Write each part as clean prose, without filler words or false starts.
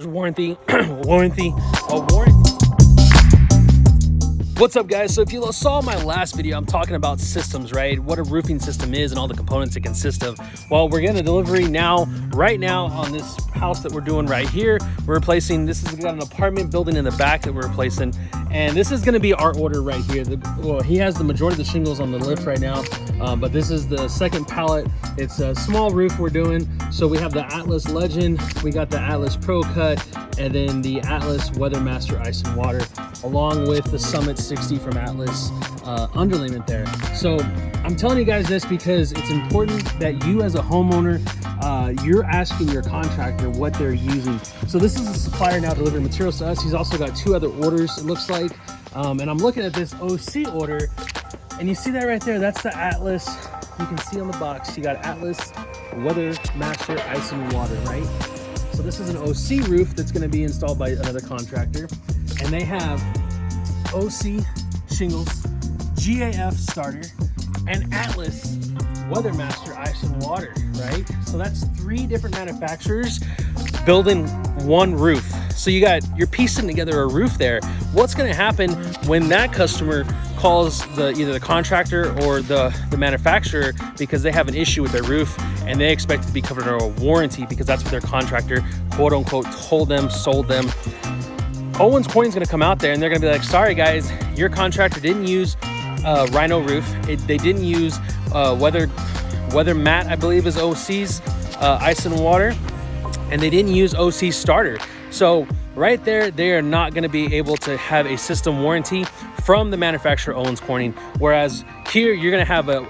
warranty. What's up, guys? So if you saw my last video, I'm talking about systems, right? What a roofing system is and all the components it consists of. Well, we're getting a delivery right now on this house that we're doing right here. We're replacing, this has got an apartment building in the back that we're replacing, and this is going to be our order right here. Well, he has the majority of the shingles on the lift right now, but this is the second pallet. It's a small roof we're doing. So we have the Atlas Legend, we got the Atlas Pro Cut, and then the Atlas Weathermaster Ice and Water, along with the Summit 60 from Atlas underlayment there. So I'm telling you guys this because it's important that you as a homeowner, you're asking your contractor what they're using. So this is a supplier now delivering materials to us. He's also got two other orders, it looks like. And I'm looking at this OC order, and you see that right there, that's the Atlas. You can see on the box, you got Atlas Weathermaster Ice and Water, right? So this is an OC roof that's going to be installed by another contractor, and they have OC shingles, GAF starter, and Atlas Weathermaster Ice and Water, right? So that's three different manufacturers building one roof. So you're piecing together a roof there. What's going to happen when that customer calls either the contractor or the manufacturer because they have an issue with their roof and they expect it to be covered under a warranty because that's what their contractor quote unquote sold them. Owens Corning's going to come out there and they're going to be like, sorry guys, your contractor didn't use Rhino roof. They didn't use Weather Mat, I believe is OC's Ice and Water, and they didn't use OC starter. So right there, they are not going to be able to have a system warranty from the manufacturer Owens Corning. Whereas here, you're going to have a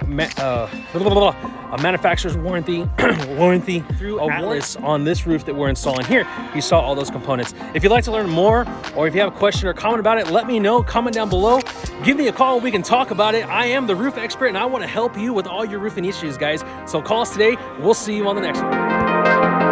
manufacturer's warranty through Atlas on this roof that we're installing here. You saw all those components. If you'd like to learn more, or if you have a question or comment about it, let me know. Comment down below. Give me a call. We can talk about it. I am the roof expert, and I want to help you with all your roofing issues, guys. So call us today. We'll see you on the next one.